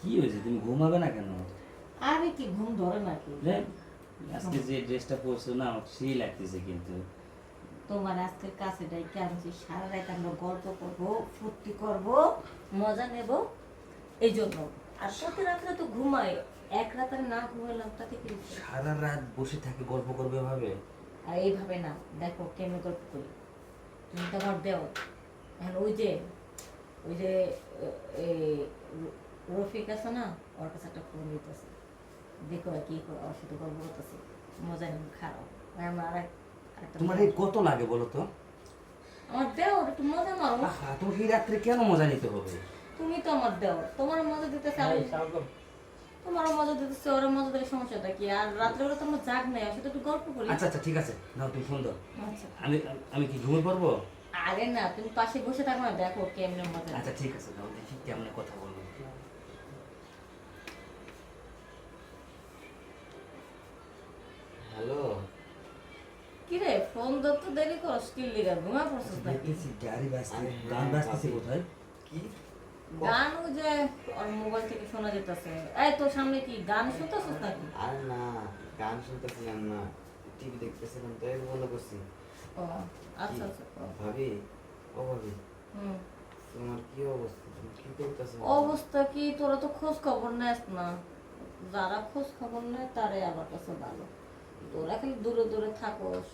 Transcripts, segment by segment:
কি হয়েছে, তুমি ঘুমাবে না কেন? আরে কি ঘুম ধরে নাকি? হ্যাঁ, আজকে যে ড্রেসটা পরছো না আমার সেই লাগতেছে কিন্তু। তোমার আজকের কাছে ডাইকে আনছি, সারা রাত আমরা গল্প করব, ফুর্তি করব, মজা নেব, এই জন্য। আর প্রতি রাত্রে তো ঘুমাই, এক রাতে না ঘুমাইলাম তাতে কি হইছে? সারা রাত বসে থাকে গল্প করবে ভাবে? আর এইভাবে না, দেখো কেমন গল্প করি। তুমি তো আমার দেও, এখন ওই যে এই রফিক আছে না, ওর কাছে একটা ফোন দিতেছে, দেখো কি করে ওর সাথে গল্প করতেছে, মজা নেব, খারাপ। আমার আরেকটা তোমার এই কত লাগে বলো তো? আমার দেও একটু মজা মারো। আহা, তোমাকে এই রাত্রে কেন মজা নিতে হবে? তুমি তো আমার দেও, তোমার মজা দিতেছে, তোমারও মজা দিতেছে, ওরা মজা দিলে সমস্যাটা কি? আর রাত্রে বেলা তোমার জাগ নেই, ওর সাথে একটু গল্প করি। আচ্ছা আচ্ছা ঠিক আছে, নাও তুমি ফোন দাও। আচ্ছা। আমি আমি কি ঘুমিয়ে পড়বো? আরে না, তুমি পাশে বসে থাকো না, দেখো কেমনে মজা। আচ্ছা ঠিক আছে, নাও দেখি কেমন কথা বলবো। হ্যালো। কি রে, ফোন ধর তো দেরি করস, কি লিগা ঘুমা পড়ছিস নাকি? দেখতেছি গাড়ি বাজছে, গান বাজতেছে কোথায়? কি? গান ওই যে ওর মোবাইল থেকে শোনা যেতেছে। এই তোর সামনে কি গান শুনতেছিস নাকি? আর না, গান শুনতেছিলাম না, টিভি দেখতেছিলাম তো এই বন্ধ করছি। ও আচ্ছা কি? আচ্ছা। ভাবি, ও ভাবি, হুম। তোমার কি অবস্থা? তুমি কি করতেছো? অবস্থা কি, তোরা তো খোঁজ খবর নেস না। যারা খোঁজ খবর নেয় তারাই আমার কাছে ভালো। তোরা খালি দূরে দূরে থাকোস।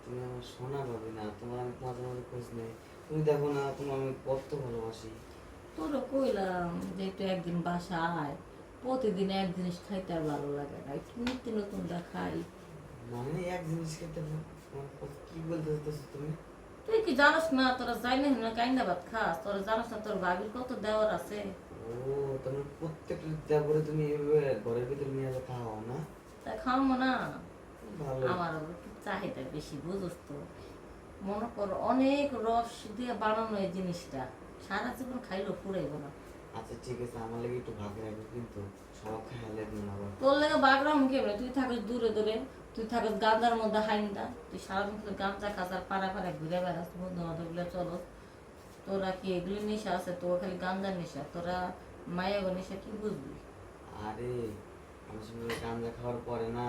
তুমি আমার সোনা ভাবি না, তোমার আমি মাঝে মাঝে খোঁজ নেই। তুমি দেখো না, তোমার আমি কত ভালোবাসি। তোরা কইলাম যে একটু একদিন বাসা আয়, প্রতিদিন এক জিনিস খাইতে আর ভালো লাগে না, একটু নিত্য নতুন খাই। মানে এক জিনিস খেতে কি বলতে চাইতেছো তুমি? তুই কি জানোস না, তোরা যাই না কাইন্দা ভাত খাস, তোরা জানোস না তোর ভাবির কত দেওয়ার আছে। ও, তোমার প্রত্যেকটা দেবরে তুমি এভাবে ঘরের ভিতরে নিয়ে যাবে খাওয়াও না? তা খাওয়াবো না? ভালো। আমার আবার একটু চাহিদা বেশি, বুঝোস তো। মনে কর অনেক রস দিয়ে বানানো এই জিনিসটা, সারা জীবন খাইলেও ফুরাইব না। আচ্ছা ঠিক আছে, আমার লাগে একটু ভাগ রাখবে কিন্তু, সব খেয়ালে দিন আবার। তোর লেগে বাগরাম কেমনে? তুই থাকিস দূরে দূরে, তুই থাকিস গাঁজার মধ্যে হাইন্দা, তুই সারাদিন শুধু গাঁজা খাস আর পাড়া পাড়া ঘুরে বেড়াস, বন্ধু বান্ধবগুলো চলো। তোরা কি এগুলি নেশা আছে? তোর খালি গাঁজার নেশা, তোরা মায়া নেশা কি বুঝবি? আরে, আমার সঙ্গে গাঁজা খাওয়ার পরে না